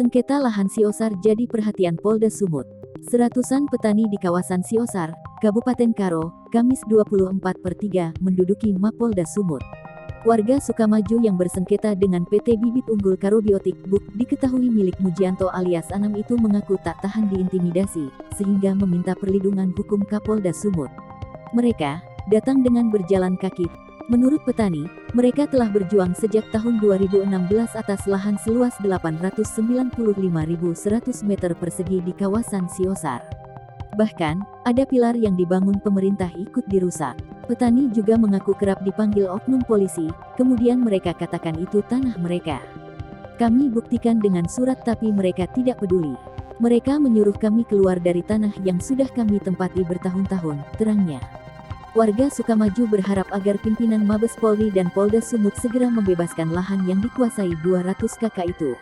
Sengketa lahan Siosar jadi perhatian Polda Sumut. Seratusan petani di kawasan Siosar, Kabupaten Karo, Kamis 24/3 menduduki Mapolda Sumut. Warga Sukamaju yang bersengketa dengan PT Bibit Unggul Karobiotik BUK diketahui milik Mujianto alias Anam itu mengaku tak tahan diintimidasi, sehingga meminta perlindungan hukum Kapolda Sumut. Mereka datang dengan berjalan kaki. Menurut petani, mereka telah berjuang sejak tahun 2016 atas lahan seluas 895.100 meter persegi di kawasan Siosar. Bahkan, ada pilar yang dibangun pemerintah ikut dirusak. Petani juga mengaku kerap dipanggil oknum polisi, kemudian mereka katakan itu tanah mereka. Kami buktikan dengan surat tapi mereka tidak peduli. Mereka menyuruh kami keluar dari tanah yang sudah kami tempati bertahun-tahun, terangnya. Warga Sukamaju berharap agar pimpinan Mabes Polri dan Polda Sumut segera membebaskan lahan yang dikuasai 200 kakak itu.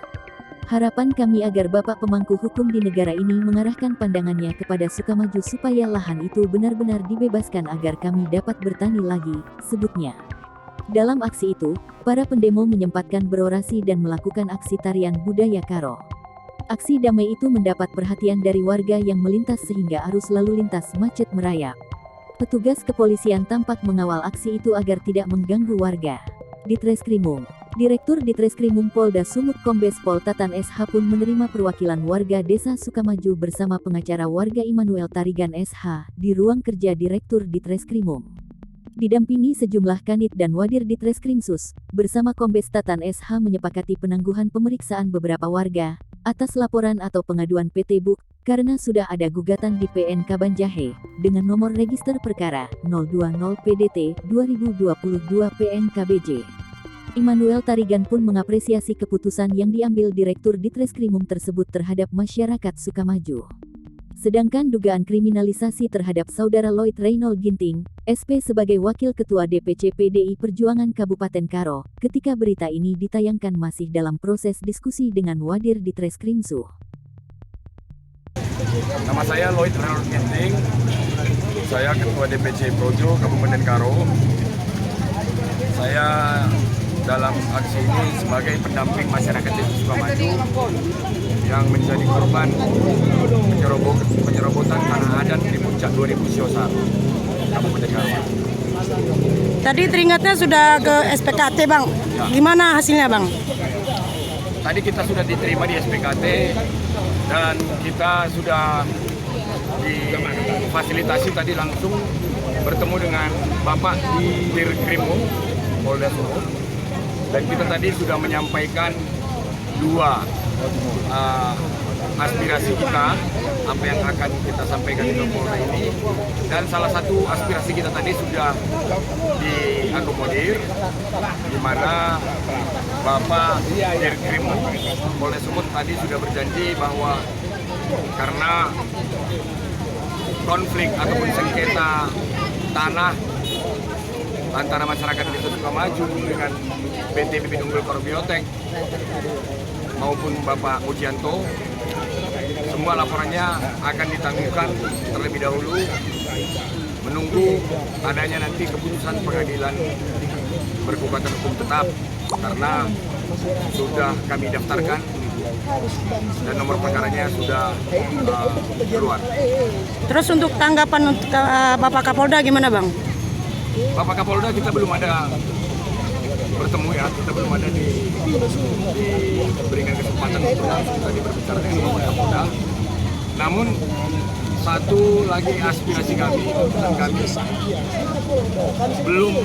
Harapan kami agar Bapak pemangku hukum di negara ini mengarahkan pandangannya kepada Sukamaju supaya lahan itu benar-benar dibebaskan agar kami dapat bertani lagi, sebutnya. Dalam aksi itu, para pendemo menyempatkan berorasi dan melakukan aksi tarian budaya Karo. Aksi damai itu mendapat perhatian dari warga yang melintas sehingga arus lalu lintas macet merayap. Petugas kepolisian tampak mengawal aksi itu agar tidak mengganggu warga. Ditreskrimum. Direktur Ditreskrimum Polda Sumut Kombes Pol Tatan SH pun menerima perwakilan warga Desa Sukamaju bersama pengacara warga Immanuel Tarigan SH di ruang kerja Direktur Ditreskrimum. Didampingi sejumlah kanit dan wadir Ditreskrimsus, bersama Kombes Tatan SH menyepakati penangguhan pemeriksaan beberapa warga atas laporan atau pengaduan PT BUK karena sudah ada gugatan di PN Kabanjahe dengan nomor register perkara 020 PDT 2022 PN KBJ. Immanuel Tarigan pun mengapresiasi keputusan yang diambil Direktur Ditreskrimum tersebut terhadap masyarakat Sukamaju. Sedangkan dugaan kriminalisasi terhadap Saudara Lloyd Reynold Ginting, SP sebagai Wakil Ketua DPC PDI Perjuangan Kabupaten Karo, ketika berita ini ditayangkan masih dalam proses diskusi dengan wadir Ditreskrimsu. Nama saya Lloyd Reynold Ginting, saya Ketua DPC Projo Kabupaten Karo. Saya dalam aksi ini sebagai pendamping masyarakat Desa Sukamaju yang menjadi korban penyerobotan tanah adat di Puncak 2000 Siosar, Kabupaten Karo. Tadi teringatnya sudah ke SPKT, Bang. Ya. Gimana hasilnya, Bang? Tadi kita sudah diterima di SPKT dan kita sudah difasilitasi tadi langsung bertemu dengan Bapak di Dirkrimum Polda Sumut. Dan kita tadi sudah menyampaikan dua aspirasi kita, apa yang akan kita sampaikan di Polda ini. Dan salah satu aspirasi kita tadi sudah diakomodir, di mana Bapak Dirkrimum Polda Sumut tadi sudah berjanji bahwa karena konflik ataupun sengketa tanah antara masyarakat Desa Sukamaju dengan PT Bibit Unggul Karobiotik maupun Bapak Mujianto, semua laporannya akan ditangguhkan terlebih dahulu menunggu adanya nanti keputusan pengadilan berkekuatan hukum tetap, karena sudah kami daftarkan dan nomor perkaranya sudah keluar. Terus untuk tanggapan untuk Bapak Kapolda gimana, Bang? Bapak Kapolda kita belum ada bertemu ya, kita belum ada diberikan kesempatan untuk tadi berbicara dengan Bapak Kapolda. Namun satu lagi aspirasi kami dan kami belum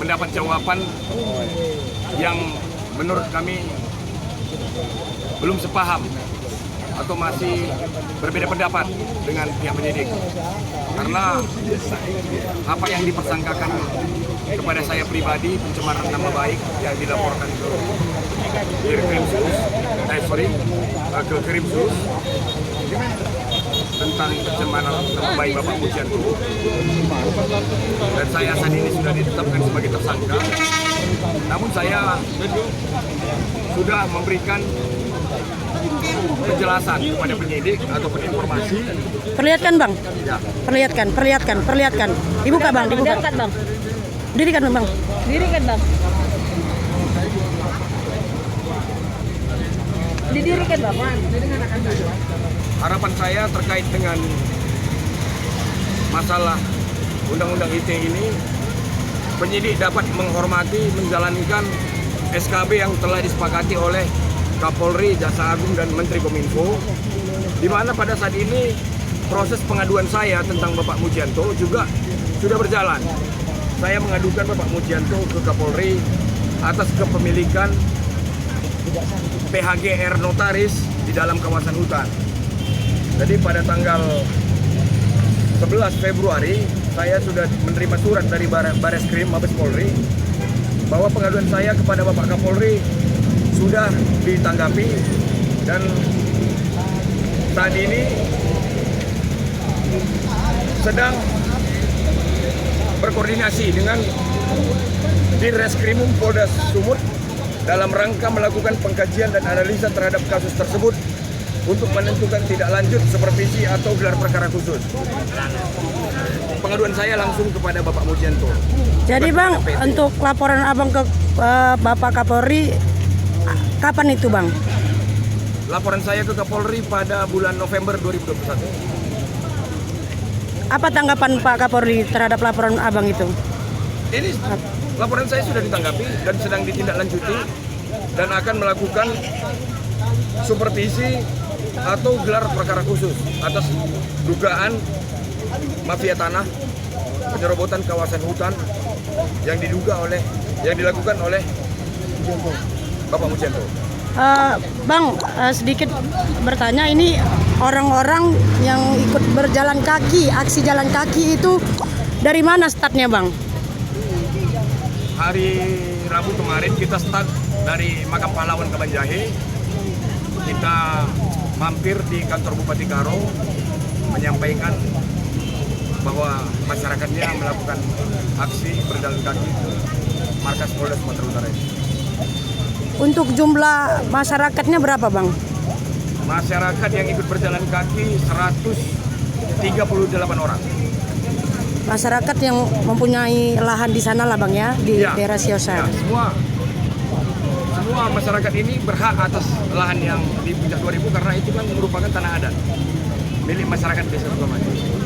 mendapat jawaban yang menurut kami belum sepaham atau masih berbeda pendapat dengan pihak penyidik, karena apa yang dipersangkakan kepada saya pribadi, pencemaran nama baik yang dilaporkan ke Krimsus tentang pencemaran nama baik Bapak Mujianto, dan saya saat ini sudah ditetapkan sebagai tersangka. Namun saya sudah memberikan penjelasan kepada penyidik ataupun informasi. Perlihatkan, Bang. Ya. Perlihatkan. Dibuka, Bang, dibuka. Bang. Dirikan, Bang. Dirikan, Bang. didirikan Bang? Harapan saya terkait dengan masalah Undang-Undang ITE ini, penyidik dapat menghormati, menjalankan SKB yang telah disepakati oleh Kapolri, Jaksa Agung, dan Menteri Kominfo, di mana pada saat ini proses pengaduan saya tentang Bapak Mujianto juga sudah berjalan. Saya mengadukan Bapak Mujianto ke Kapolri atas kepemilikan PHGR notaris di dalam kawasan hutan. Jadi pada tanggal 11 Februari saya sudah menerima surat dari Bareskrim Mabes Polri bahwa pengaduan saya kepada Bapak Kapolri sudah ditanggapi, dan saat ini sedang berkoordinasi dengan Dirreskrimum Polda Sumut dalam rangka melakukan pengkajian dan analisa terhadap kasus tersebut untuk menentukan tidak lanjut, supervisi, atau gelar perkara khusus. Pengaduan saya langsung kepada Bapak Mujianto. Jadi Bang, untuk laporan Abang ke Bapak Kapolri kapan itu Bang? Laporan saya ke Kapolri pada bulan November 2021. Apa tanggapan Pak Kapolri terhadap laporan Abang itu? Ini laporan saya sudah ditanggapi dan sedang ditindaklanjuti dan akan melakukan supervisi atau gelar perkara khusus atas dugaan mafia tanah, penyerobotan kawasan hutan yang dilakukan oleh Bapak Mujianto. Bang, sedikit bertanya, ini orang-orang yang ikut berjalan kaki, aksi jalan kaki itu dari mana startnya Bang? Hari Rabu kemarin kita start dari Makam Pahlawan Kabanjahe. Kita mampir di kantor Bupati Karo menyampaikan bahwa masyarakatnya melakukan aksi berjalan kaki ke markas Polda Sumatera Utara ini. Untuk jumlah masyarakatnya berapa Bang? Masyarakat yang ikut berjalan kaki 138 orang. Masyarakat yang mempunyai lahan di sana lah Bang ya, di Ya, daerah Siosar. ya, semua masyarakat ini berhak atas lahan yang di Puncak 2000 karena itu kan merupakan tanah adat milik masyarakat Desa Sukamaju.